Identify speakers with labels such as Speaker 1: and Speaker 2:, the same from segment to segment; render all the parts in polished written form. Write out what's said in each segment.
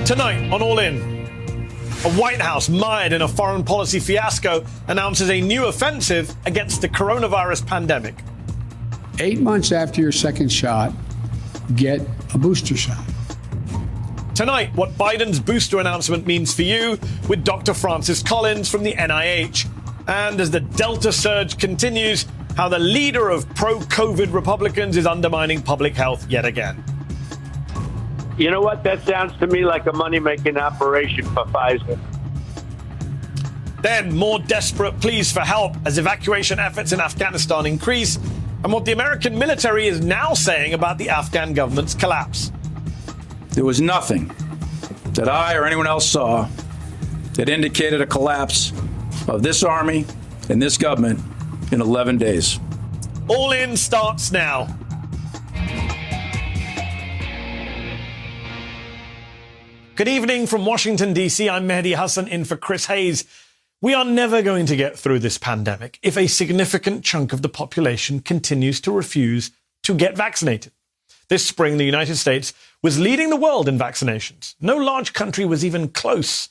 Speaker 1: Tonight on All In, a White House mired in a foreign policy fiasco announces a new offensive against the coronavirus pandemic.
Speaker 2: 8 months after your second shot, get a booster shot.
Speaker 1: Tonight, what Biden's booster announcement means for you with Dr. Francis Collins from the NIH. And as the Delta surge continues, how the leader of pro-COVID Republicans is undermining public health yet again.
Speaker 3: You know what? That sounds to me like a money-making operation for Pfizer.
Speaker 1: Then more desperate pleas for help as evacuation efforts in Afghanistan increase, and what the American military is now saying about the Afghan government's collapse.
Speaker 4: There was nothing that I or anyone else saw that indicated a collapse of this army and this government in 11 days.
Speaker 1: All In starts now. Good evening from Washington, D.C. I'm Mehdi Hassan in for Chris Hayes. We are never going to get through this pandemic if a significant chunk of the population continues to refuse to get vaccinated. This spring, the United States was leading the world in vaccinations. No large country was even close.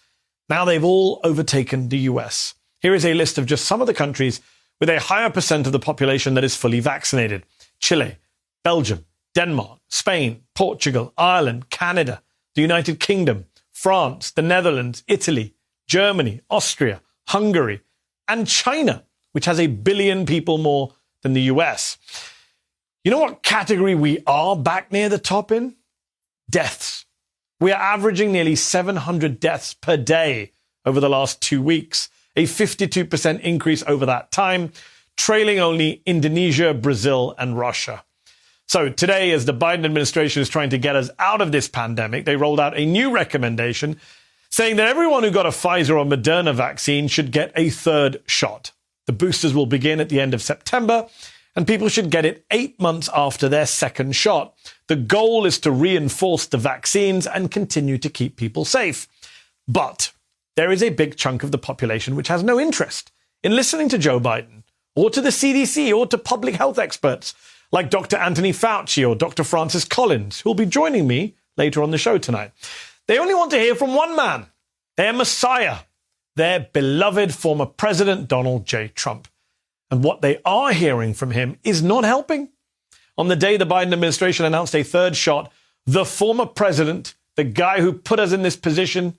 Speaker 1: Now they've all overtaken the US. Here is a list of just some of the countries with a higher percent of the population that is fully vaccinated. Chile, Belgium, Denmark, Spain, Portugal, Ireland, Canada, the United Kingdom, France, the Netherlands, Italy, Germany, Austria, Hungary, and China, which has 1 billion people more than the US. You know what category we are back near the top in? Deaths. We are averaging nearly 700 deaths per day over the last 2 weeks, a 52% increase over that time, trailing only Indonesia, Brazil, and Russia. So today, as the Biden administration is trying to get us out of this pandemic, they rolled out a new recommendation saying that everyone who got a Pfizer or Moderna vaccine should get a third shot. The boosters will begin at the end of September, and people should get it 8 months after their second shot. The goal is to reinforce the vaccines and continue to keep people safe. But there is a big chunk of the population which has no interest in listening to Joe Biden or to the CDC or to public health experts like Dr. Anthony Fauci or Dr. Francis Collins, who will be joining me later on the show tonight. They only want to hear from one man, their messiah, their beloved former president, Donald J. Trump. And what they are hearing from him is not helping. On the day the Biden administration announced a third shot, the former president, the guy who put us in this position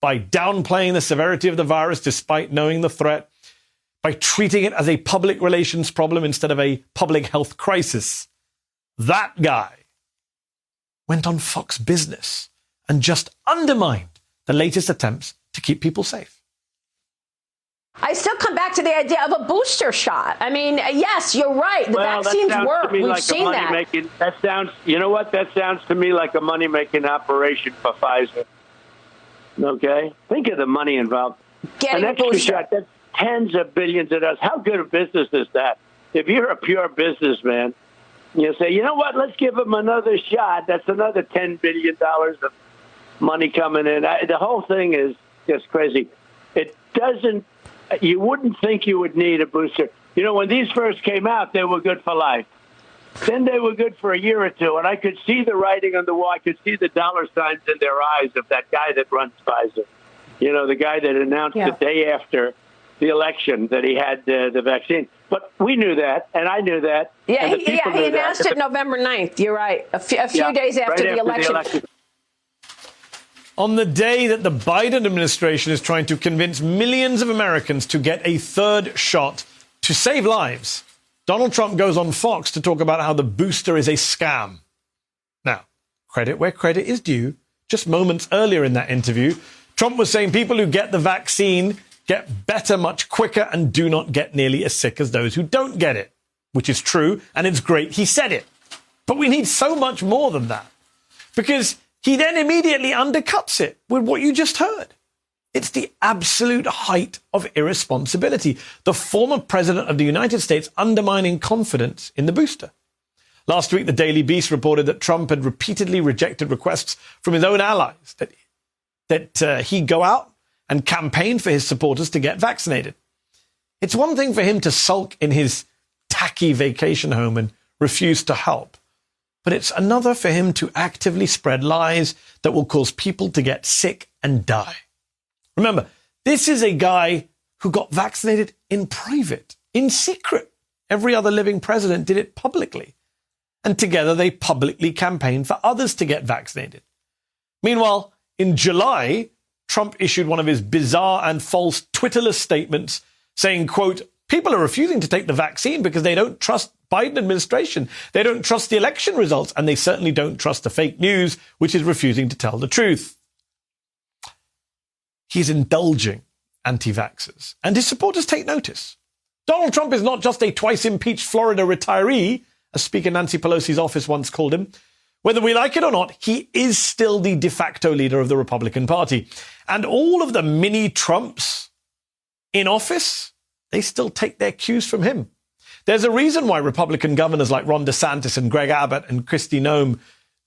Speaker 1: by downplaying the severity of the virus despite knowing the threat, by treating it as a public relations problem instead of a public health crisis. That guy went on Fox Business and just undermined the latest attempts to keep people safe.
Speaker 5: I still come back to the idea of a booster shot. I mean, yes, you're right. The vaccines work. We've seen that.
Speaker 3: That sounds, you know what? That sounds to me like a money-making operation for Pfizer. Okay? Think of the money involved.
Speaker 5: Getting a booster
Speaker 3: shot, that's tens of billions of dollars. How good a business is that? If you're a pure businessman, you say, you know what, let's give them another shot. That's another $10 billion of money coming in. The whole thing is just crazy. It doesn't, you wouldn't think you would need a booster. You know, when these first came out, they were good for life. Then they were good for a year or two, and I could see the writing on the wall. I could see the dollar signs in their eyes of that guy that runs Pfizer. You know, the guy that announced the day after the election that he had the vaccine. But we knew that, and I knew that.
Speaker 5: Yeah, he announced it November 9th. You're right. A few days after the election.
Speaker 1: On the day that the Biden administration is trying to convince millions of Americans to get a third shot to save lives, Donald Trump goes on Fox to talk about how the booster is a scam. Now, credit where credit is due. Just moments earlier in that interview, Trump was saying people who get the vaccine get better much quicker and do not get nearly as sick as those who don't get it, which is true, and it's great he said it. But we need so much more than that, because he then immediately undercuts it with what you just heard. It's the absolute height of irresponsibility. The former president of the United States undermining confidence in the booster. Last week, the Daily Beast reported that Trump had repeatedly rejected requests from his own allies that he go out and campaign for his supporters to get vaccinated. It's one thing for him to sulk in his tacky vacation home and refuse to help. but it's another for him to actively spread lies that will cause people to get sick and die. Remember, this is a guy who got vaccinated in private, in secret. Every other living president did it publicly. And together they publicly campaigned for others to get vaccinated. Meanwhile, in July, Trump issued one of his bizarre and false Twitterless statements saying, quote, people are refusing to take the vaccine because they don't trust Biden administration. They don't trust the election results, and they certainly don't trust the fake news, which is refusing to tell the truth. He's indulging anti-vaxxers, and his supporters take notice. Donald Trump is not just a twice-impeached Florida retiree, as Speaker Nancy Pelosi's office once called him. Whether we like it or not, he is still the de facto leader of the Republican Party. And all of the mini-Trumps in office, they still take their cues from him. There's a reason why Republican governors like Ron DeSantis and Greg Abbott and Kristi Noem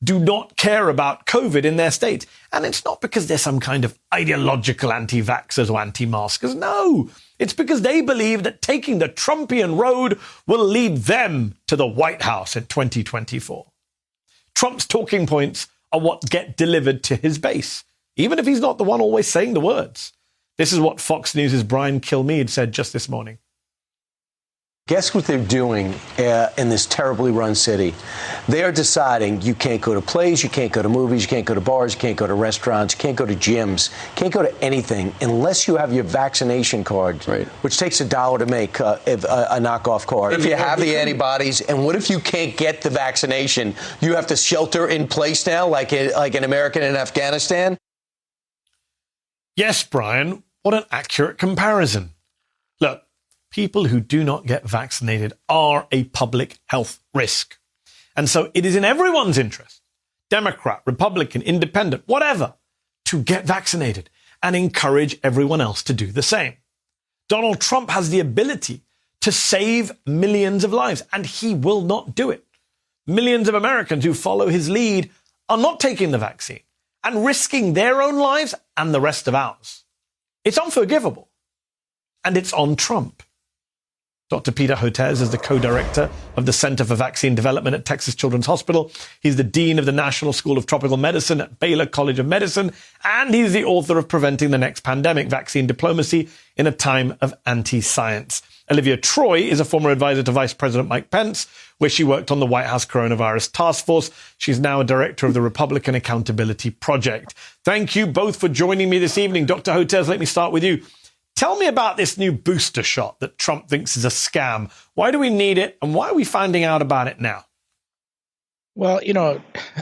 Speaker 1: do not care about COVID in their state. And it's not because they're some kind of ideological anti-vaxxers or anti-maskers. No, it's because they believe that taking the Trumpian road will lead them to the White House in 2024. Trump's talking points are what get delivered to his base, even if he's not the one always saying the words. This is what Fox News' Brian Kilmeade said just this morning.
Speaker 6: Guess what they're doing in this terribly run city? They are deciding you can't go to plays, you can't go to movies, you can't go to bars, you can't go to restaurants, you can't go to gyms, can't go to anything unless you have your vaccination card, right, which takes $1 to make a knockoff card. If you have the antibodies, and what if you can't get the vaccination? You have to shelter in place now, like an American in Afghanistan?
Speaker 1: Yes, Brian, what an accurate comparison. Look, people who do not get vaccinated are a public health risk. And so it is in everyone's interest, Democrat, Republican, Independent, whatever, to get vaccinated and encourage everyone else to do the same. Donald Trump has the ability to save millions of lives, and he will not do it. Millions of Americans who follow his lead are not taking the vaccine and risking their own lives and the rest of ours. It's unforgivable. And it's on Trump. Dr. Peter Hotez is the co-director of the Center for Vaccine Development at Texas Children's Hospital. He's the dean of the National School of Tropical Medicine at Baylor College of Medicine, and he's the author of Preventing the Next Pandemic, Vaccine Diplomacy in a Time of Anti-Science. Olivia Troy is a former advisor to Vice President Mike Pence, where she worked on the White House Coronavirus Task Force. She's now a director of the Republican Accountability Project. Thank you both for joining me this evening. Dr. Hotez, let me start with you. Tell me about this new booster shot that Trump thinks is a scam. Why do we need it, and why are we finding out about it now?
Speaker 7: Well,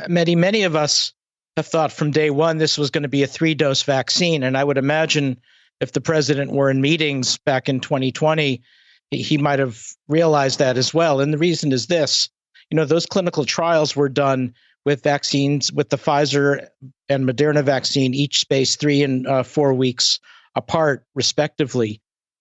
Speaker 7: many of us have thought from day one this was going to be a 3-dose vaccine, and I would imagine if the president were in meetings back in 2020, he might have realized that as well. And the reason is this. Those clinical trials were done with vaccines, with the Pfizer and Moderna vaccine, each spaced 3 and 4 weeks apart, respectively.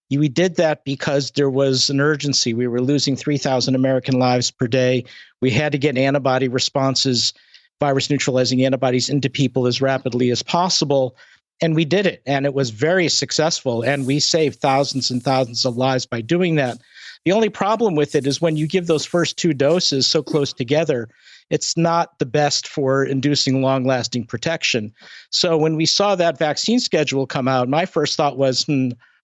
Speaker 7: We did that because there was an urgency. We were losing 3,000 American lives per day. We had to get antibody responses, virus-neutralizing antibodies into people as rapidly as possible. And we did it. And it was very successful. And we saved thousands and thousands of lives by doing that. The only problem with it is when you give those first 2 doses so close together, it's not the best for inducing long-lasting protection. So when we saw that vaccine schedule come out, my first thought was,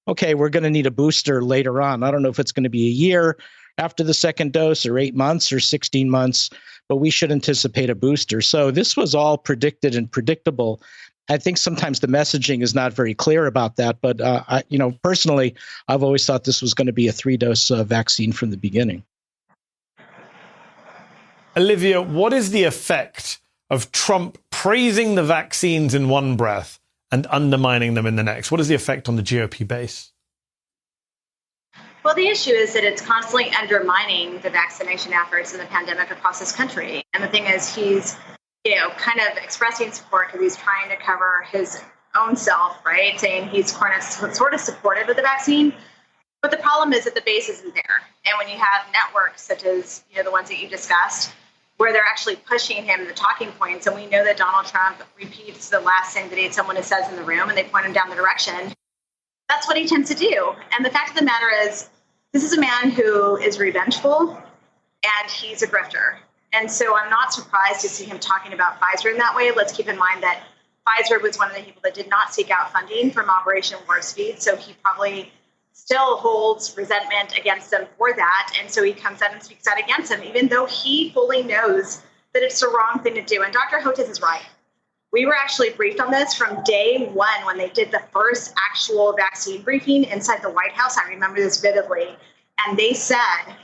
Speaker 7: okay, we're going to need a booster later on. I don't know if it's going to be a year after the second dose or 8 months or 16 months, but we should anticipate a booster. So this was all predicted and predictable. I think sometimes the messaging is not very clear about that. But, personally, I've always thought this was going to be a 3-dose vaccine from the beginning.
Speaker 1: Olivia, what is the effect of Trump praising the vaccines in one breath and undermining them in the next? What is the effect on the GOP base?
Speaker 8: Well, the issue is that it's constantly undermining the vaccination efforts in the pandemic across this country. And the thing is, he's, kind of expressing support because he's trying to cover his own self, right? Saying he's sort of supportive of the vaccine. But the problem is that the base isn't there. And when you have networks such as, the ones that you discussed, where they're actually pushing him the talking points, and we know that Donald Trump repeats the last thing that someone says in the room, and they point him down the direction. That's what he tends to do. And the fact of the matter is, this is a man who is revengeful, and he's a grifter. And so I'm not surprised to see him talking about Pfizer in that way. Let's keep in mind that Pfizer was one of the people that did not seek out funding from Operation Warp Speed. So he probably still holds resentment against them for that. And so he comes out and speaks out against them, even though he fully knows that it's the wrong thing to do. And Dr. Hotez is right. We were actually briefed on this from day one when they did the first actual vaccine briefing inside the White House. I remember this vividly. And they said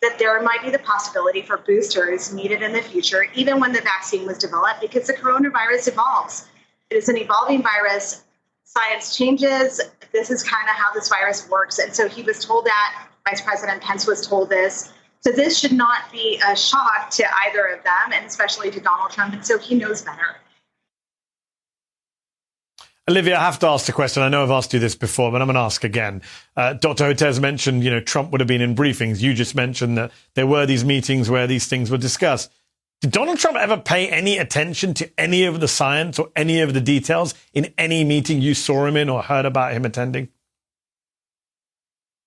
Speaker 8: that there might be the possibility for boosters needed in the future, even when the vaccine was developed, because the coronavirus evolves. It is an evolving virus. Science changes. This is kind of how this virus works. And so he was told that. Vice President Pence was told this. So this should not be a shock to either of them, and especially to Donald Trump. And so he knows better.
Speaker 1: Olivia, I have to ask the question. I know I've asked you this before, but I'm going to ask again. Dr. Hotez mentioned, Trump would have been in briefings. You just mentioned that there were these meetings where these things were discussed. Did Donald Trump ever pay any attention to any of the science or any of the details in any meeting you saw him in or heard about him attending?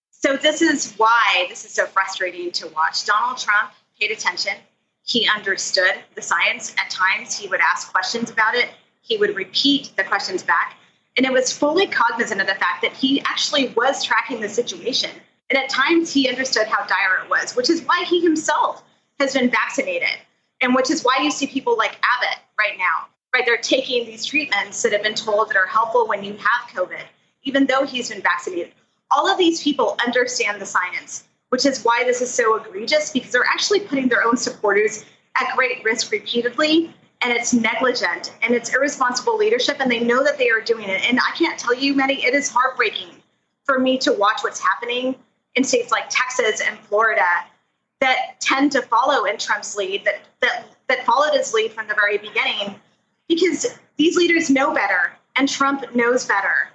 Speaker 8: So this is why this is so frustrating to watch. Donald Trump paid attention. He understood the science. At times, he would ask questions about it. He would repeat the questions back. And it was fully cognizant of the fact that he actually was tracking the situation. And at times he understood how dire it was, which is why he himself has been vaccinated. And which is why you see people like Abbott right now, right? They're taking these treatments that have been told that are helpful when you have COVID, even though he's been vaccinated. All of these people understand the science, which is why this is so egregious, because they're actually putting their own supporters at great risk repeatedly. And it's negligent and it's irresponsible leadership. And they know that they are doing it. And I can't tell you, Mehdi, it is heartbreaking for me to watch what's happening in states like Texas and Florida that tend to follow in Trump's lead, that followed his lead from the very beginning, because these leaders know better and Trump knows better.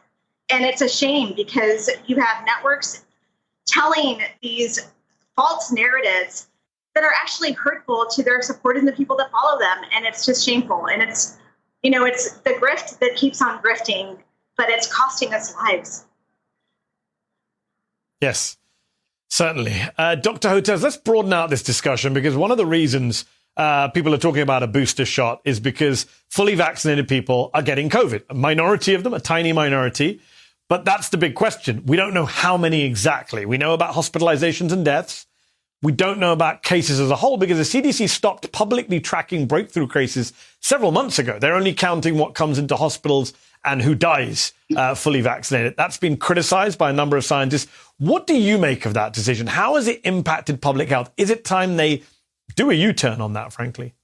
Speaker 8: And it's a shame because you have networks telling these false narratives that are actually hurtful to their supporters and the people that follow them. And it's just shameful. And it's, it's the grift that keeps on grifting, but it's costing us lives.
Speaker 1: Yes, certainly. Dr. Hotez, let's broaden out this discussion, because one of the reasons people are talking about a booster shot is because fully vaccinated people are getting COVID. A minority of them, a tiny minority. But that's the big question. We don't know how many exactly. We know about hospitalizations and deaths. We don't know about cases as a whole because the CDC stopped publicly tracking breakthrough cases several months ago. They're only counting what comes into hospitals and who dies fully vaccinated. That's been criticized by a number of scientists. What do you make of that decision? How has it impacted public health? Is it time they do a U-turn on that, frankly?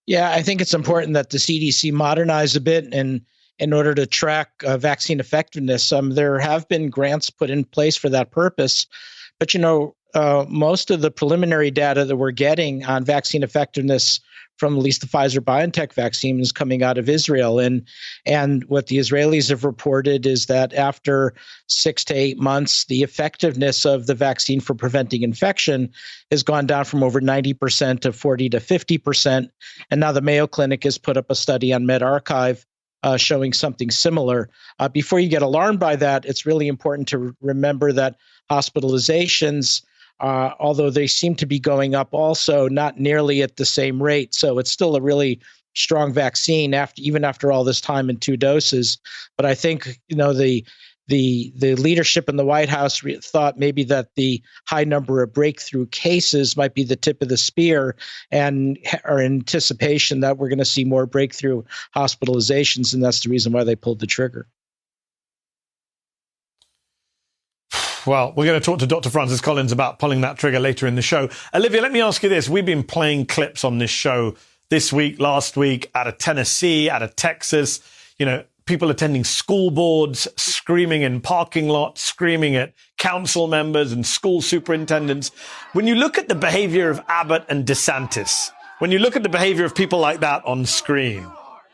Speaker 7: Yeah, I think it's important that the CDC modernize a bit and in order to track vaccine effectiveness. There have been grants put in place for that purpose. But, most of the preliminary data that we're getting on vaccine effectiveness from at least the Pfizer-BioNTech vaccine is coming out of Israel. And what the Israelis have reported is that after 6 to 8 months, the effectiveness of the vaccine for preventing infection has gone down from over 90% to 40 to 50%. And now the Mayo Clinic has put up a study on medRxiv showing something similar. Before you get alarmed by that, it's really important to remember that hospitalizations, although they seem to be going up also, not nearly at the same rate. So it's still a really strong vaccine even after all this time and 2 doses. But I think, the leadership in the White House thought maybe that the high number of breakthrough cases might be the tip of the spear, and are in anticipation that we're going to see more breakthrough hospitalizations. And that's the reason why they pulled the trigger.
Speaker 1: Well, we're going to talk to Dr. Francis Collins about pulling that trigger later in the show. Olivia, let me ask you this. We've been playing clips on this show this week, last week, out of Tennessee, out of Texas, people attending school boards, screaming in parking lots, screaming at council members and school superintendents. When you look at the behavior of Abbott and DeSantis, when you look at the behavior of people like that on screen,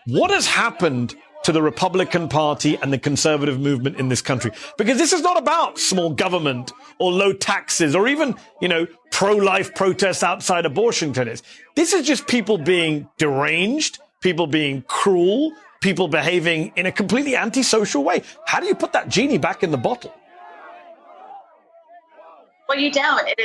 Speaker 1: what has happened to the Republican Party and the conservative movement in this country? Because this is not about small government or low taxes or even, pro-life protests outside abortion clinics. This is just people being deranged, people being cruel, people behaving in a completely antisocial way. How do you put that genie back in the bottle?
Speaker 8: Well, you don't. It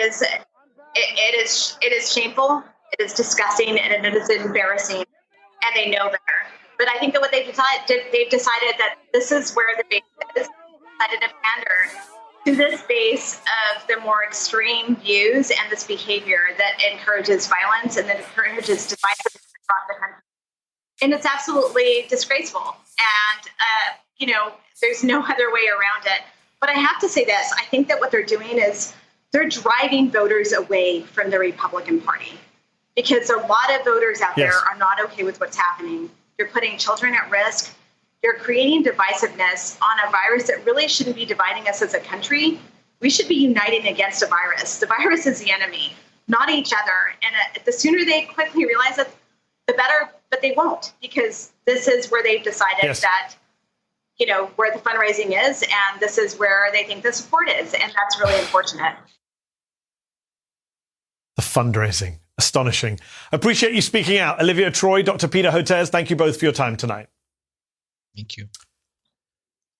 Speaker 8: is shameful It is disgusting and it is embarrassing, and they know better. But I think that what they've decided that this is where the base is, decided to pander to this base of the more extreme views and this behavior that encourages violence and that encourages divisiveness across the country. And it's absolutely disgraceful. And, there's no other way around it. But I have to say this. I think that what they're doing is they're driving voters away from the Republican Party, because a lot of voters out there are not okay with what's happening. You're putting children at risk. You're creating divisiveness on a virus that really shouldn't be dividing us as a country. We should be uniting against a virus. The virus is the enemy, not each other. And the sooner they quickly realize it, the better, but they won't, because this is where they've decided that, where the fundraising is, and this is where they think the support is. And that's really unfortunate.
Speaker 1: The fundraising. Astonishing. Appreciate you speaking out. Olivia Troy, Dr. Peter Hotez, thank you both for your time tonight.
Speaker 7: Thank you.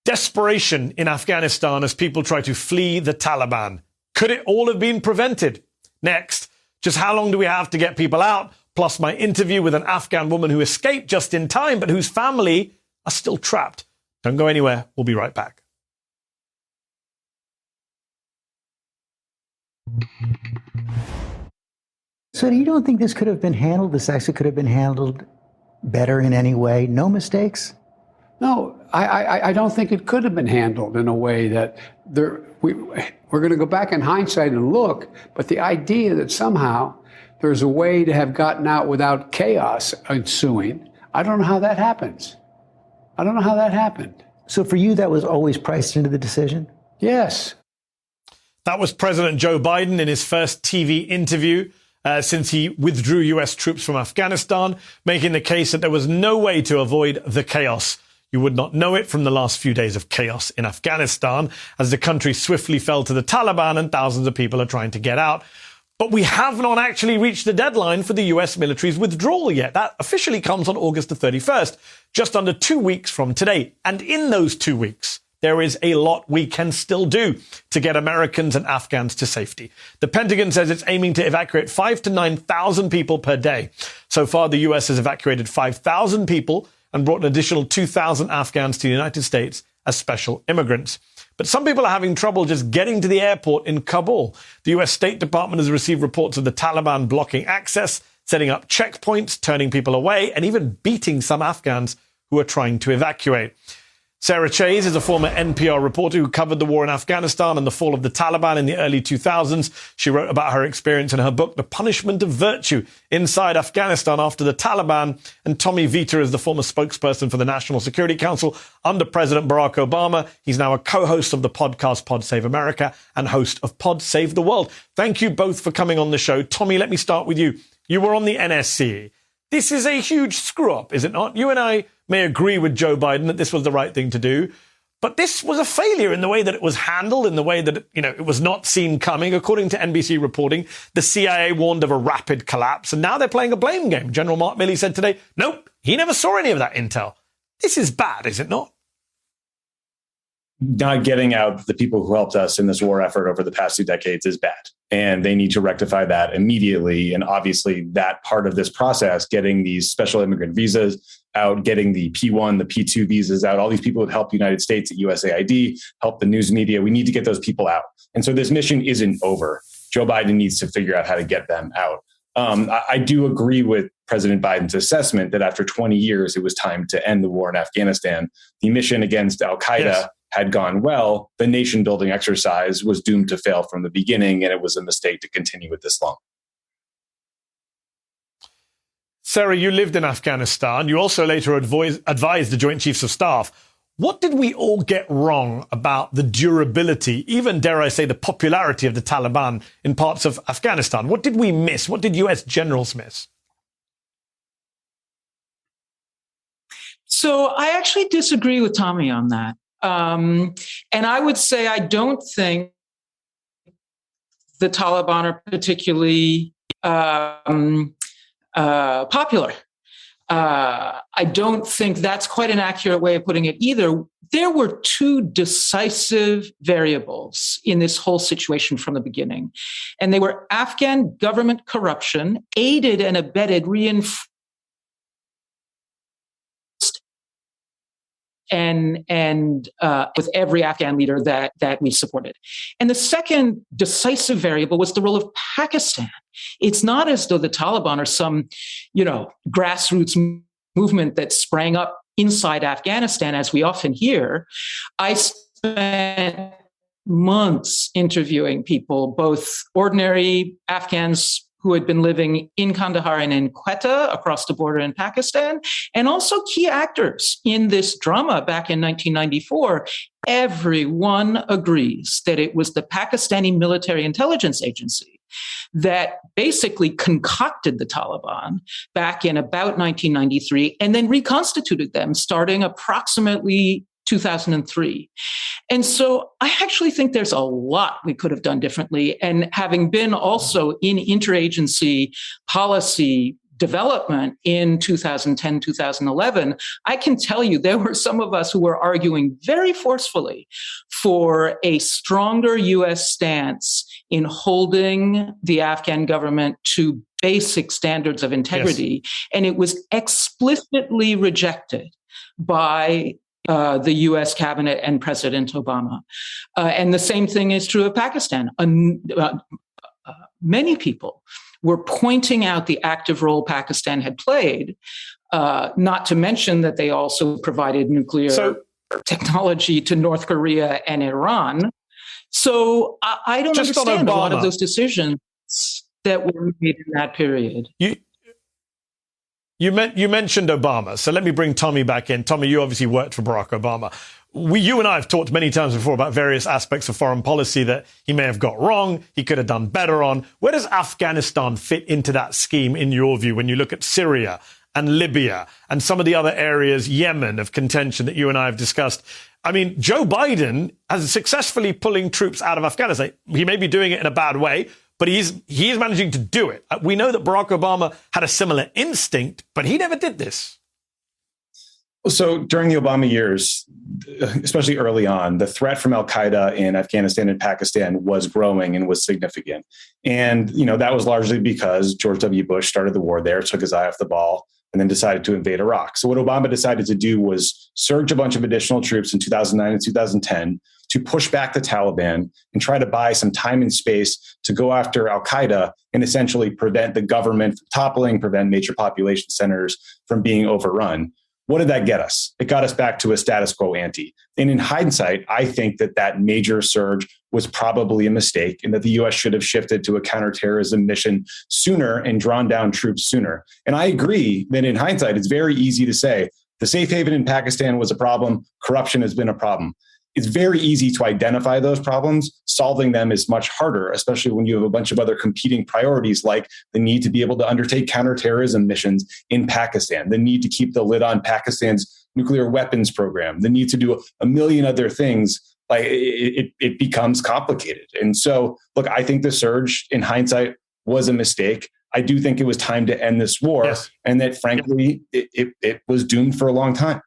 Speaker 1: Desperation in Afghanistan as people try to flee the Taliban. Could it all have been prevented? Next, just how long do we have to get people out? Plus my interview with an Afghan woman who escaped just in time, but whose family are still trapped. Don't go anywhere. We'll be right back.
Speaker 9: So you don't think this could have been handled, this actually could have been handled better in any way? No mistakes?
Speaker 2: No, I don't think it could have been handled in a way that we're going to go back in hindsight and look, but the idea that somehow there's a way to have gotten out without chaos ensuing, I don't know how that happens. I don't know how that happened.
Speaker 9: So for you, that was always priced into the decision?
Speaker 2: Yes.
Speaker 1: That was President Joe Biden in his first TV interview since he withdrew U.S. troops from Afghanistan, making the case that there was no way to avoid the chaos. You would not know it from the last few days of chaos in Afghanistan as the country swiftly fell to the Taliban and thousands of people are trying to get out. But we have not actually reached the deadline for the U.S. military's withdrawal yet. That officially comes on August the 31st, just under 2 weeks from today. And in those 2 weeks, there is a lot we can still do to get Americans and Afghans to safety. The Pentagon says it's aiming to evacuate 5,000 to 9,000 people per day. So far, the U.S. has evacuated 5,000 people and brought an additional 2,000 Afghans to the United States as special immigrants. But some people are having trouble just getting to the airport in Kabul. The U.S. State Department has received reports of the Taliban blocking access, setting up checkpoints, turning people away, and even beating some Afghans who are trying to evacuate. Sarah Chase is a former NPR reporter who covered the war in Afghanistan and the fall of the Taliban in the early 2000s. She wrote about her experience in her book, The Punishment of Virtue, Inside Afghanistan After the Taliban. And Tommy Vietor is the former spokesperson for the National Security Council under President Barack Obama. He's now a co-host of the podcast Pod Save America and host of Pod Save the World. Thank you both for coming on the show. Tommy, let me start with you. You were on the NSC. This is a huge screw-up, is it not? You and I may agree with Joe Biden that this was the right thing to do, but this was a failure in the way that it was handled, in the way that, it was not seen coming. According to NBC reporting, the CIA warned of a rapid collapse, and now they're playing a blame game. General Mark Milley said today, nope, he never saw any of that intel. This is bad, is it not?
Speaker 10: Not getting out the people who helped us in this war effort over the past 2 decades is bad. And they need to rectify that immediately. And obviously that part of this process, getting these special immigrant visas out, getting the P1, the P2 visas out, all these people who helped the United States at USAID, help the news media. We need to get those people out. And so this mission isn't over. Joe Biden needs to figure out how to get them out. I do agree with President Biden's assessment that after 20 years, it was time to end the war in Afghanistan. The mission against al-Qaeda had gone well. The nation building exercise was doomed to fail from the beginning, and it was a mistake to continue it this long.
Speaker 1: Sarah, you lived in Afghanistan. You also later advised the Joint Chiefs of Staff. What did we all get wrong about the durability, even dare I say the popularity of the Taliban in parts of Afghanistan? What did we miss? What did US generals miss?
Speaker 11: So I actually disagree with Tommy on that. And I would say I don't think the Taliban are particularly popular. I don't think that's quite an accurate way of putting it either. There were two decisive variables in this whole situation from the beginning, and they were Afghan government corruption, aided and abetted, reinforced, and with every Afghan leader that we supported. And the second decisive variable was the role of Pakistan. It's not as though the Taliban are some, grassroots movement that sprang up inside Afghanistan, as we often hear. I spent months interviewing people, both ordinary Afghans who had been living in Kandahar and in Quetta across the border in Pakistan, and also key actors in this drama back in 1994. Everyone agrees that it was the Pakistani military intelligence agency that basically concocted the Taliban back in about 1993 and then reconstituted them starting approximately 2003. And so I actually think there's a lot we could have done differently. And having been also in interagency policy development in 2010, 2011, I can tell you there were some of us who were arguing very forcefully for a stronger U.S. stance in holding the Afghan government to basic standards of integrity. Yes. And it was explicitly rejected by the U.S. cabinet and President Obama. And the same thing is true of Pakistan. Many people were pointing out the active role Pakistan had played, not to mention that they also provided nuclear technology to North Korea and Iran. So I don't understand a lot of those decisions that were made in that period.
Speaker 1: You mentioned Obama, so let me bring Tommy back in. Tommy, you obviously worked for Barack Obama. You and I have talked many times before about various aspects of foreign policy that he may have got wrong, he could have done better on. Where does Afghanistan fit into that scheme, in your view, when you look at Syria and Libya and some of the other areas, Yemen, of contention that you and I have discussed? I mean, Joe Biden has successfully pulling troops out of Afghanistan. He may be doing it in a bad way, but he is managing to do it. We know that Barack Obama had a similar instinct, but he never did this.
Speaker 10: So during the Obama years, especially early on, the threat from al-Qaeda in Afghanistan and Pakistan was growing and was significant. And, that was largely because George W. Bush started the war there, took his eye off the ball, and then decided to invade Iraq. So what Obama decided to do was surge a bunch of additional troops in 2009 and 2010 to push back the Taliban and try to buy some time and space to go after al-Qaeda and essentially prevent the government from toppling, prevent major population centers from being overrun. What did that get us? It got us back to a status quo ante. And in hindsight, I think that major surge was probably a mistake and that the U.S. should have shifted to a counterterrorism mission sooner and drawn down troops sooner. And I agree that in hindsight, it's very easy to say the safe haven in Pakistan was a problem. Corruption has been a problem. It's very easy to identify those problems. Solving them is much harder, especially when you have a bunch of other competing priorities, like the need to be able to undertake counterterrorism missions in Pakistan, the need to keep the lid on Pakistan's nuclear weapons program, the need to do a million other things. Like it becomes complicated. And so, look, I think the surge in hindsight was a mistake. I do think it was time to end this war, yes, and that frankly, it was doomed for a long time.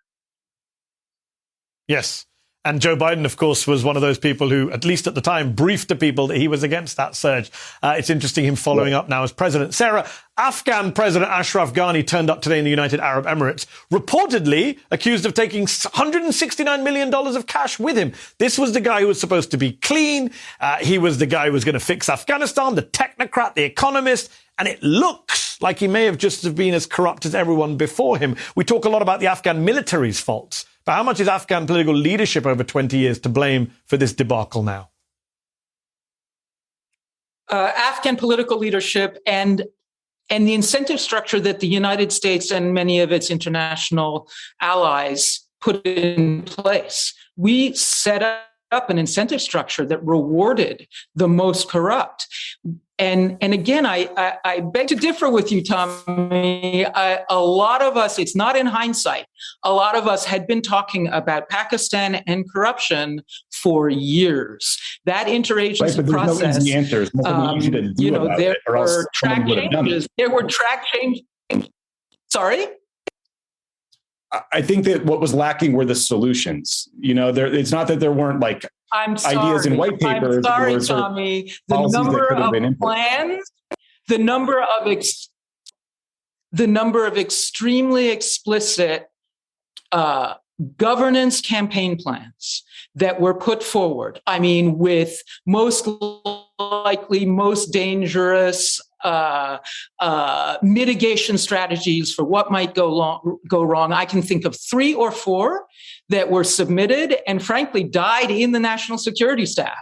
Speaker 1: Yes. And Joe Biden, of course, was one of those people who, at least at the time, briefed the people that he was against that surge. It's interesting him following up now as president. Sarah, Afghan President Ashraf Ghani turned up today in the United Arab Emirates, reportedly accused of taking $169 million of cash with him. This was the guy who was supposed to be clean. He was the guy who was going to fix Afghanistan, the technocrat, the economist. And it looks like he may have just been as corrupt as everyone before him. We talk a lot about the Afghan military's faults. But how much is Afghan political leadership over 20 years to blame for this debacle now?
Speaker 11: Afghan political leadership and the incentive structure that the United States and many of its international allies put in place. We set up an incentive structure that rewarded the most corrupt. And again, I beg to differ with you, Tommy. A lot of us, it's not in hindsight, a lot of us had been talking about Pakistan and corruption for years. That interagency process,
Speaker 10: no easy answers. Easy to do
Speaker 11: there were track changes. There were track changes. Sorry?
Speaker 10: I think that what was lacking were the solutions. It's not that there weren't like ideas in white papers.
Speaker 11: I'm sorry, Tommy. The number of extremely explicit governance campaign plans that were put forward. I mean, with most likely, most dangerous mitigation strategies for what might go wrong. I can think of 3 or 4 that were submitted and frankly died in the national security staff.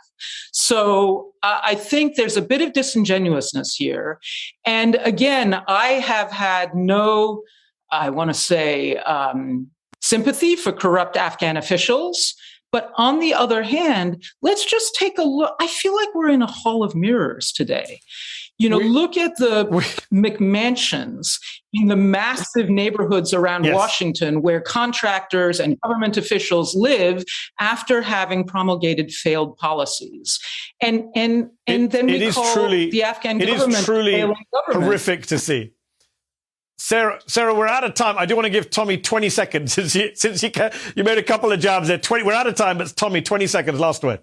Speaker 11: So I think there's a bit of disingenuousness here. And again, I have had no, I want to say, sympathy for corrupt Afghan officials. But on the other hand, let's just take a look. I feel like we're in a hall of mirrors today. Look at the McMansions in the massive neighborhoods around Washington where contractors and government officials live after having promulgated failed policies. And then we call the Afghan government
Speaker 1: it is truly
Speaker 11: failing government.
Speaker 1: Horrific to see. Sarah, we're out of time. I do want to give Tommy 20 seconds since you made a couple of jabs there. We're out of time, but Tommy, 20 seconds, last word.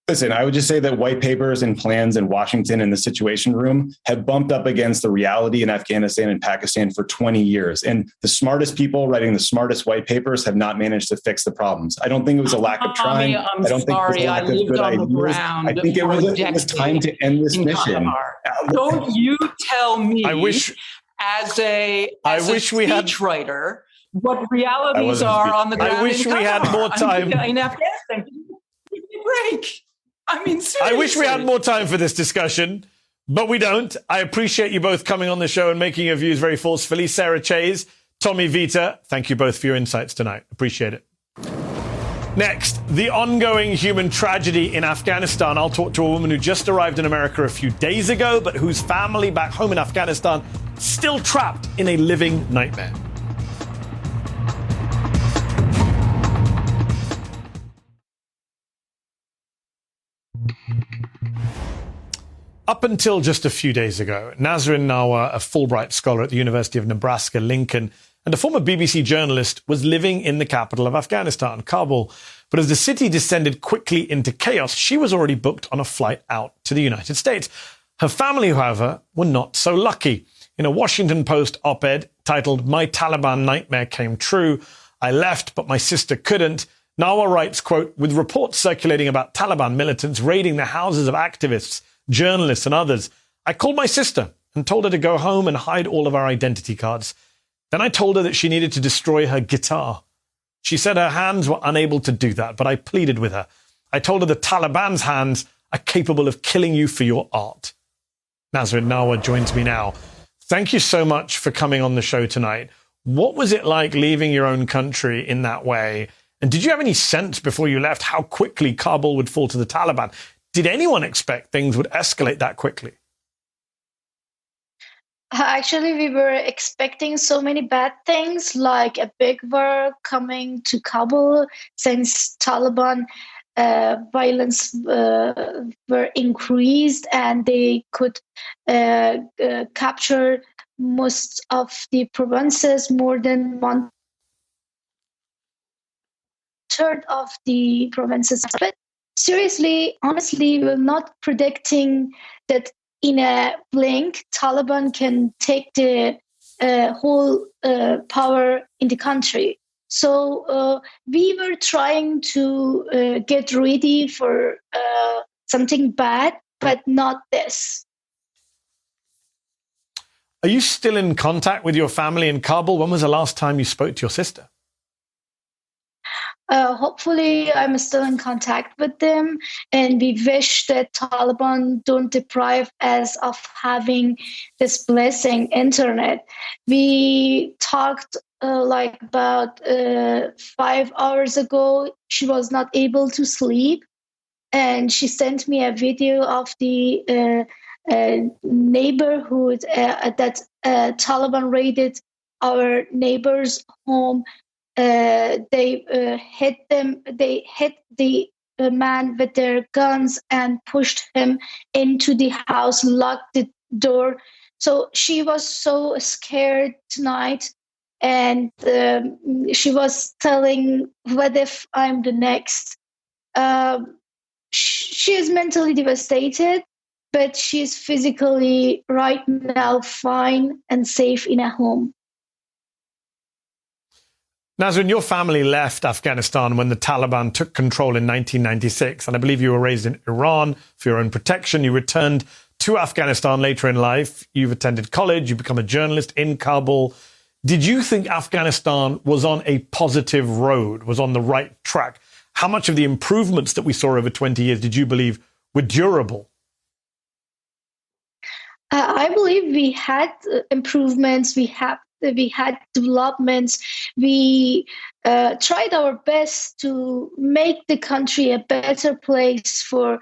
Speaker 10: Listen, I would just say that white papers and plans in Washington and the Situation Room have bumped up against the reality in Afghanistan and Pakistan for 20 years. And the smartest people writing the smartest white papers have not managed to fix the problems. I don't think it was a lack of trying. I don't think it was a lack of good ideas. I think it was time to end this mission.
Speaker 11: Don't you tell me as a speechwriter what realities are on the ground.
Speaker 1: I wish we had more time.
Speaker 11: In Afghanistan. Give me a break. I mean, seriously.
Speaker 1: I wish we had more time for this discussion, but we don't. I appreciate you both coming on the show and making your views very forcefully. Sarah Chase, Tommy Vita, thank you both for your insights tonight. Appreciate it. Next, the ongoing human tragedy in Afghanistan. I'll talk to a woman who just arrived in America a few days ago, but whose family back home in Afghanistan still trapped in a living nightmare. Up until just a few days ago, Nazrin Nawar, a Fulbright scholar at the University of Nebraska-Lincoln, and a former BBC journalist, was living in the capital of Afghanistan, Kabul. But as the city descended quickly into chaos, she was already booked on a flight out to the United States. Her family, however, were not so lucky. In a Washington Post op-ed titled "My Taliban Nightmare Came True, I Left, but my sister couldn't," Nawar writes, quote, "With reports circulating about Taliban militants raiding the houses of activists, journalists and others, I called my sister and told her to go home and hide all of our identity cards. Then I told her that she needed to destroy her guitar. She said her hands were unable to do that, but I pleaded with her. I told her the Taliban's hands are capable of killing you for your art." Nazrin Nawar joins me now. Thank you so much for coming on the show tonight. What was it like leaving your own country in that way? And did you have any sense before you left how quickly Kabul would fall to the Taliban? Did anyone expect things would escalate that quickly?
Speaker 12: Actually, we were expecting so many bad things, like a big war coming to Kabul, since Taliban violence were increased and they could capture most of the provinces, more than 1/3 of the provinces. But seriously, honestly, we're not predicting that in a blink, Taliban can take the whole power in the country. So we were trying to get ready for something bad, but not this.
Speaker 1: Are you still in contact with your family in Kabul? When was the last time you spoke to your sister?
Speaker 12: Hopefully, I'm still in contact with them, and we wish that Taliban don't deprive us of having this blessing, internet. We talked about 5 hours ago. She was not able to sleep, and she sent me a video of the neighborhood that Taliban raided our neighbor's home. They hit them. They hit the man with their guns and pushed him into the house, locked the door. So she was so scared tonight. And she was telling, what if I'm the next? She is mentally devastated, but she's physically right now fine and safe in a home.
Speaker 1: Nazrin, your family left Afghanistan when the Taliban took control in 1996, and I believe you were raised in Iran for your own protection. You returned to Afghanistan later in life. You've attended college. You've become a journalist in Kabul. Did you think Afghanistan was on a positive road, was on the right track? How much of the improvements that we saw over 20 years did you believe were durable?
Speaker 12: I believe we had improvements. We had developments. We tried our best to make the country a better place for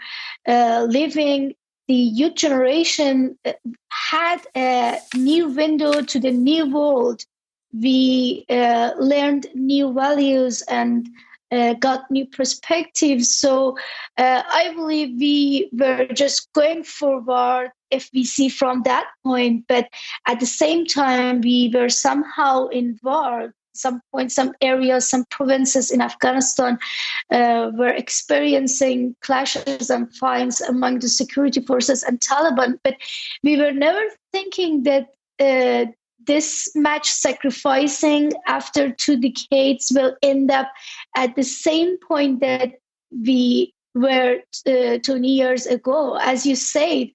Speaker 12: living. The youth generation had a new window to the new world. We learned new values and got new perspectives. So I believe we were just going forward if we see from that point. But at the same time, we were somehow involved. Some points, some areas, some provinces in Afghanistan were experiencing clashes and fights among the security forces and Taliban. But we were never thinking that this much sacrificing after 2 decades will end up at the same point that we were 20 years ago. As you said,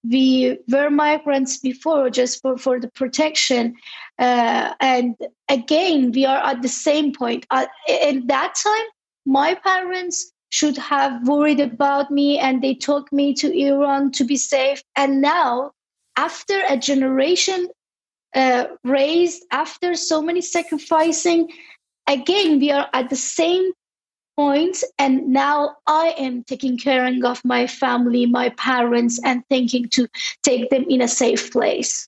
Speaker 12: we were migrants before just for the protection. And again, we are at the same point. At that time, my parents should have worried about me and they took me to Iran to be safe. And now, after a generation raised, after so many sacrificing, again, we are at the same point. And now I am taking care of my family, my parents, and thinking to take them in a safe place.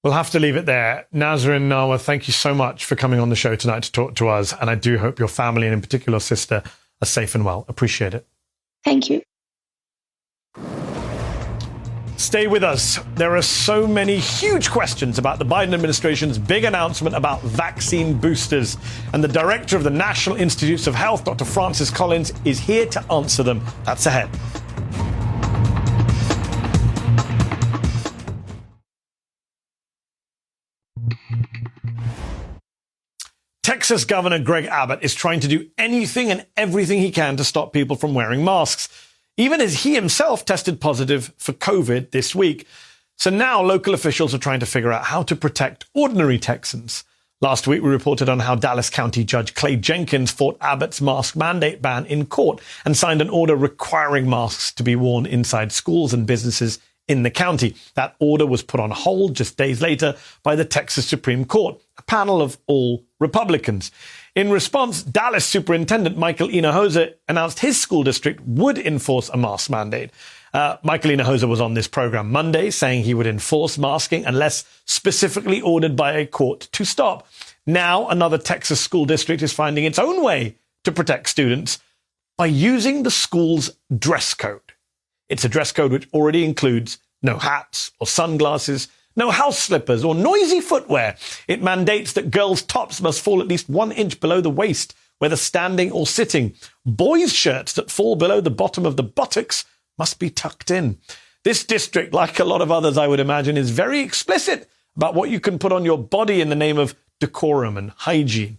Speaker 1: We'll have to leave it there. Nazrin Nawar, thank you so much for coming on the show tonight to talk to us. And I do hope your family, and in particular sister, are safe and well. Appreciate it.
Speaker 12: Thank you.
Speaker 1: Stay with us. There are so many huge questions about the Biden administration's big announcement about vaccine boosters. And the director of the National Institutes of Health, Dr. Francis Collins, is here to answer them. That's ahead. Texas Governor Greg Abbott is trying to do anything and everything he can to stop people from wearing masks, even as he himself tested positive for COVID this week. So now local officials are trying to figure out how to protect ordinary Texans. Last week, we reported on how Dallas County Judge Clay Jenkins fought Abbott's mask mandate ban in court and signed an order requiring masks to be worn inside schools and businesses in the county. That order was put on hold just days later by the Texas Supreme Court, a panel of all Republicans. In response, Dallas Superintendent Michael Hinojosa announced his school district would enforce a mask mandate. Michael Hinojosa was on this program Monday saying he would enforce masking unless specifically ordered by a court to stop. Now, another Texas school district is finding its own way to protect students by using the school's dress code. It's a dress code which already includes no hats or sunglasses, no house slippers or noisy footwear. It mandates that girls' tops must fall at least 1 inch below the waist, whether standing or sitting. Boys' shirts that fall below the bottom of the buttocks must be tucked in. This district, like a lot of others, I would imagine, is very explicit about what you can put on your body in the name of decorum and hygiene.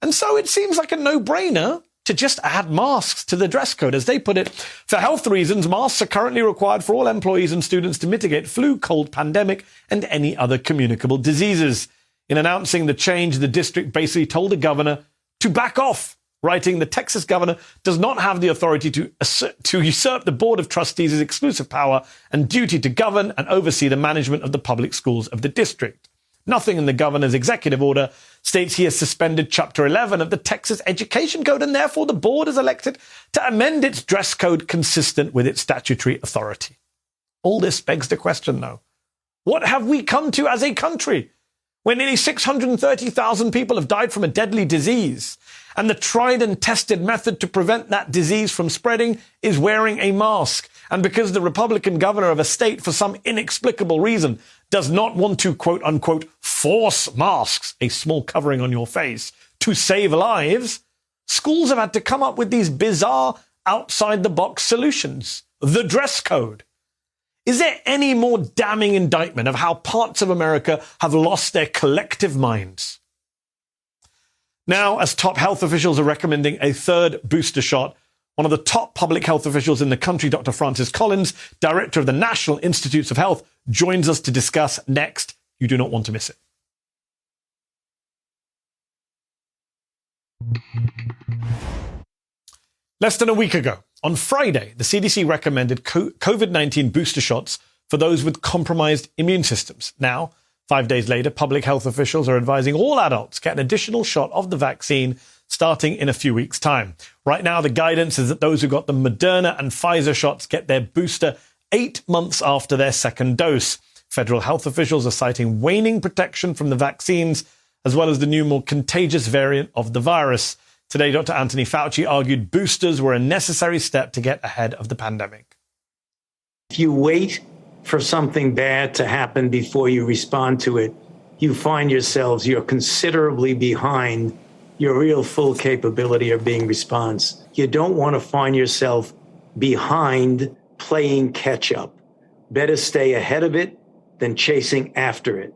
Speaker 1: And so it seems like a no-brainer to just add masks to the dress code. As they put it, for health reasons, masks are currently required for all employees and students to mitigate flu, cold, pandemic, and any other communicable diseases. In announcing the change, the district basically told the governor to back off, writing the Texas governor does not have the authority to usurp the Board of Trustees' exclusive power and duty to govern and oversee the management of the public schools of the district. Nothing in the governor's executive order states he has suspended Chapter 11 of the Texas Education Code, and therefore the board has elected to amend its dress code consistent with its statutory authority. All this begs the question, though. What have we come to as a country when nearly 630,000 people have died from a deadly disease, and the tried and tested method to prevent that disease from spreading is wearing a mask? And because the Republican governor of a state, for some inexplicable reason, does not want to, quote unquote, force masks, a small covering on your face, to save lives, schools have had to come up with these bizarre outside-the-box solutions. The dress code. Is there any more damning indictment of how parts of America have lost their collective minds? Now, as top health officials are recommending a third booster shot, one of the top public health officials in the country, Dr. Francis Collins, director of the National Institutes of Health, joins us to discuss next. You do not want to miss it. Less than a week ago, on Friday, the CDC recommended COVID-19 booster shots for those with compromised immune systems. Now, 5 days later, public health officials are advising all adults get an additional shot of the vaccine starting in a few weeks' time. Right now, the guidance is that those who got the Moderna and Pfizer shots get their booster 8 months after their second dose. Federal health officials are citing waning protection from the vaccines, as well as the new, more contagious variant of the virus. Today, Dr. Anthony Fauci argued boosters were a necessary step to get ahead of the pandemic.
Speaker 13: If you wait for something bad to happen before you respond to it, you find you're considerably behind your real full capability of being response. You don't want to find yourself behind playing catch up. Better stay ahead of it than chasing after it.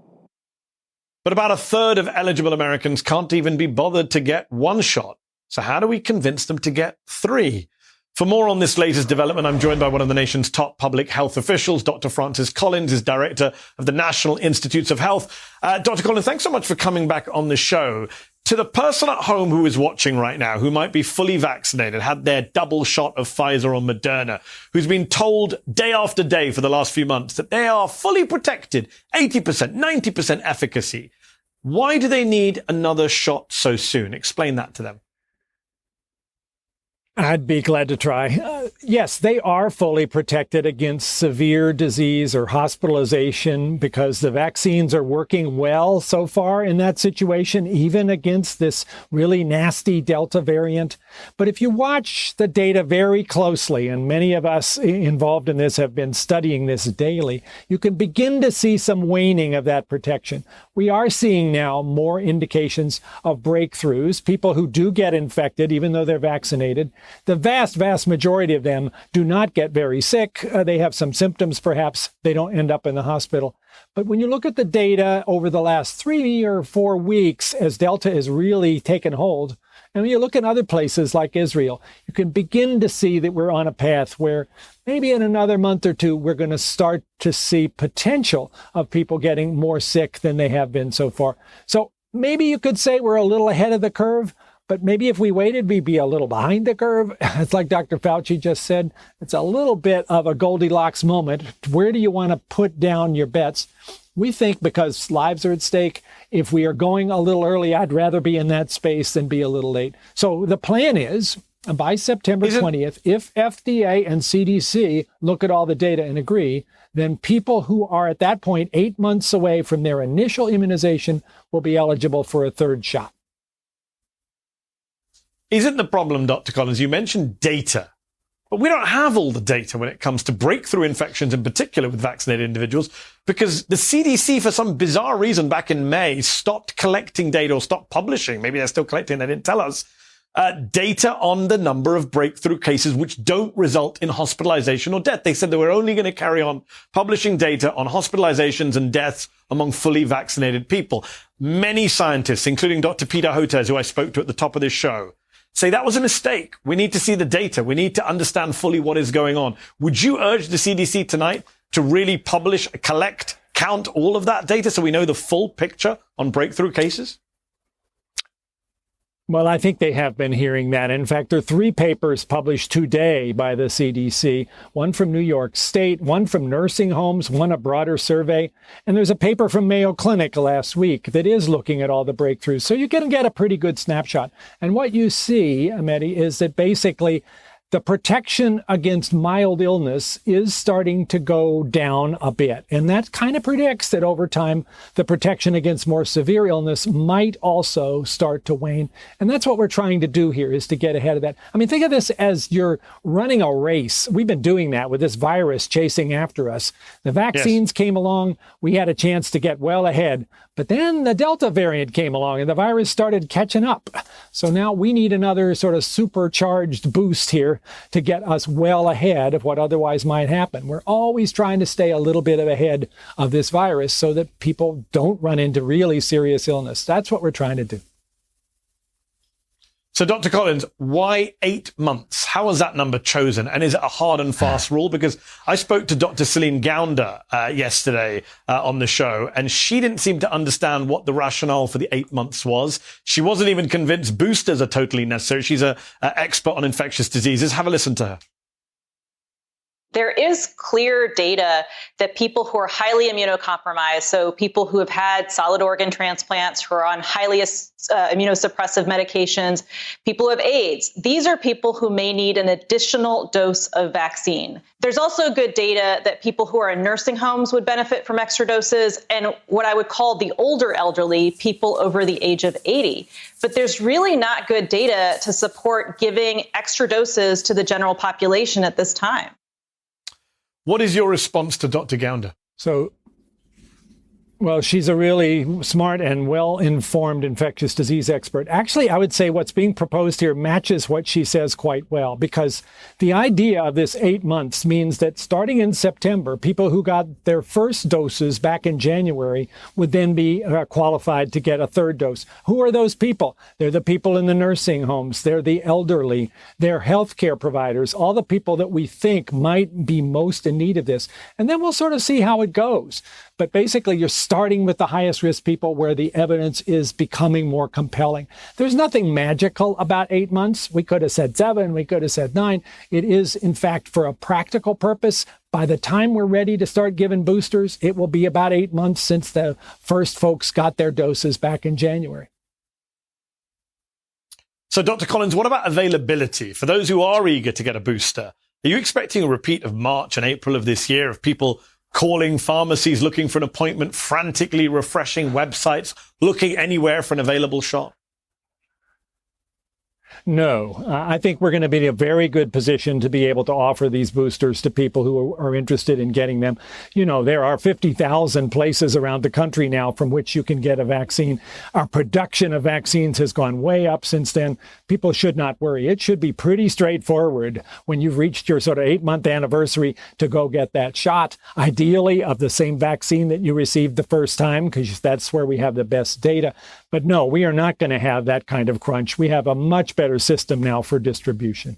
Speaker 1: But about a third of eligible Americans can't even be bothered to get one shot. So how do we convince them to get 3? For more on this latest development, I'm joined by one of the nation's top public health officials. Dr. Francis Collins is director of the National Institutes of Health. Dr. Collins, thanks so much for coming back on the show. To the person at home who is watching right now, who might be fully vaccinated, had their double shot of Pfizer or Moderna, who's been told day after day for the last few months that they are fully protected, 80%, 90% efficacy. Why do they need another shot so soon? Explain that to them.
Speaker 14: I'd be glad to try. Yes, they are fully protected against severe disease or hospitalization because the vaccines are working well so far in that situation, even against this really nasty Delta variant. But if you watch the data very closely, and many of us involved in this have been studying this daily, you can begin to see some waning of that protection. We are seeing now more indications of breakthroughs, people who do get infected, even though they're vaccinated. The vast, vast majority of them do not get very sick. They have some symptoms, perhaps. They don't end up in the hospital. But when you look at the data over the last 3 or 4 weeks, as Delta has really taken hold, and when you look at other places like Israel, you can begin to see that we're on a path where maybe in another month or two, we're going to start to see potential of people getting more sick than they have been so far. So maybe you could say we're a little ahead of the curve. But maybe if we waited, we'd be a little behind the curve. It's like Dr. Fauci just said, it's a little bit of a Goldilocks moment. Where do you want to put down your bets? We think because lives are at stake, if we are going a little early, I'd rather be in that space than be a little late. So the plan is by September 20th, if FDA and CDC look at all the data and agree, then people who are at that point 8 months away from their initial immunization will be eligible for a third shot.
Speaker 1: Isn't the problem, Dr. Collins, you mentioned data, but we don't have all the data when it comes to breakthrough infections, in particular with vaccinated individuals, because the CDC, for some bizarre reason back in May, stopped collecting data or stopped publishing. Maybe they're still collecting, they didn't tell us, data on the number of breakthrough cases which don't result in hospitalization or death. They said they were only going to carry on publishing data on hospitalizations and deaths among fully vaccinated people. Many scientists, including Dr. Peter Hotez, who I spoke to at the top of this show, say that was a mistake. We need to see the data. We need to understand fully what is going on. Would you urge the CDC tonight to really publish, collect, count all of that data so we know the full picture on breakthrough cases?
Speaker 14: Well, I think they have been hearing that. In fact, there are 3 papers published today by the CDC, one from New York State, one from nursing homes, one a broader survey. And there's a paper from Mayo Clinic last week that is looking at all the breakthroughs. So you can get a pretty good snapshot. And what you see, Mehdi, is that basically the protection against mild illness is starting to go down a bit. And that kind of predicts that over time, the protection against more severe illness might also start to wane. And that's what we're trying to do here, is to get ahead of that. I mean, think of this as you're running a race. We've been doing that with this virus chasing after us. The vaccines came along. We had a chance to get well ahead. But then the Delta variant came along and the virus started catching up. So now we need another sort of supercharged boost here to get us well ahead of what otherwise might happen. We're always trying to stay a little bit ahead of this virus so that people don't run into really serious illness. That's what we're trying to do.
Speaker 1: So, Dr. Collins, why 8 months? How was that number chosen? And is it a hard and fast rule? Because I spoke to Dr. Celine Gounder yesterday on the show, and she didn't seem to understand what the rationale for the 8 months was. She wasn't even convinced boosters are totally necessary. She's an expert on infectious diseases. Have a listen to her.
Speaker 15: There is clear data that people who are highly immunocompromised, so people who have had solid organ transplants, who are on highly immunosuppressive medications, people who have AIDS, these are people who may need an additional dose of vaccine. There's also good data that people who are in nursing homes would benefit from extra doses, and what I would call the older elderly, people over the age of 80. But there's really not good data to support giving extra doses to the general population at this time.
Speaker 1: What is your response to Dr. Gounder?
Speaker 14: So, well, she's a really smart and well-informed infectious disease expert. Actually, I would say what's being proposed here matches what she says quite well, because the idea of this 8 months means that starting in September, people who got their first doses back in January would then be qualified to get a third dose. Who are those people? They're the people in the nursing homes. They're the elderly. They're healthcare providers, all the people that we think might be most in need of this. And then we'll sort of see how it goes. But basically, you're starting with the highest risk people where the evidence is becoming more compelling. There's nothing magical about 8 months. We could have said 7. We could have said 9. It is, in fact, for a practical purpose. By the time we're ready to start giving boosters, it will be about 8 months since the first folks got their doses back in January.
Speaker 1: So, Dr. Collins, what about availability? For those who are eager to get a booster, are you expecting a repeat of March and April of this year of people calling pharmacies, looking for an appointment, frantically refreshing websites, looking anywhere for an available shot?
Speaker 14: No, I think we're going to be in a very good position to be able to offer these boosters to people who are interested in getting them. You know, there are 50,000 places around the country now from which you can get a vaccine. Our production of vaccines has gone way up since then. People should not worry. It should be pretty straightforward when you've reached your sort of 8-month anniversary to go get that shot, ideally of the same vaccine that you received the first time, because that's where we have the best data. But no, we are not going to have that kind of crunch. We have a much better system now for distribution.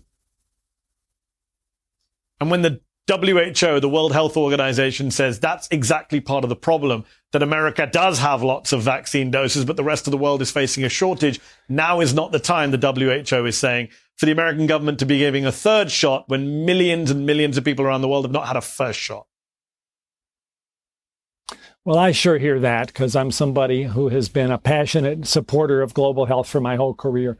Speaker 1: And when the WHO, the World Health Organization, says that's exactly part of the problem, that America does have lots of vaccine doses, but the rest of the world is facing a shortage, now is not the time, the WHO is saying, for the American government to be giving a third shot when millions and millions of people around the world have not had a first shot.
Speaker 14: Well, I sure hear that, because I'm somebody who has been a passionate supporter of global health for my whole career.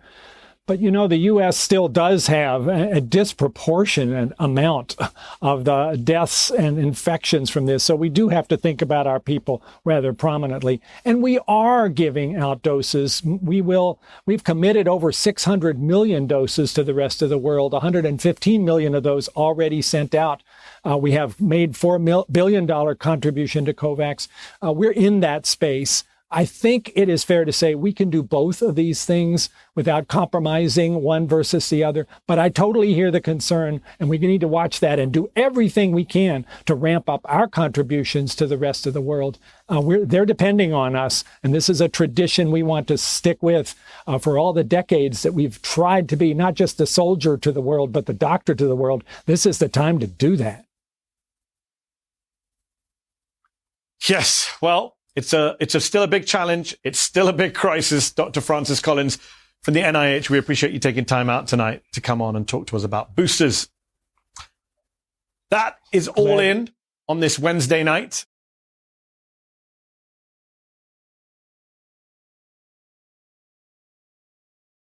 Speaker 14: But, you know, the U.S. still does have a disproportionate amount of the deaths and infections from this. So we do have to think about our people rather prominently. And we are giving out doses. We've committed over 600 million doses to the rest of the world, 115 million of those already sent out. We have made $4 billion contribution to COVAX. We're in that space. I think it is fair to say we can do both of these things without compromising one versus the other. But I totally hear the concern, and we need to watch that and do everything we can to ramp up our contributions to the rest of the world. They're depending on us, and this is a tradition we want to stick with for all the decades that we've tried to be not just the soldier to the world, but the doctor to the world. This is the time to do that.
Speaker 1: Yes, well, it's still a big challenge. It's still a big crisis. Dr. Francis Collins from the NIH, we appreciate you taking time out tonight to come on and talk to us about boosters. That is all in on this Wednesday night.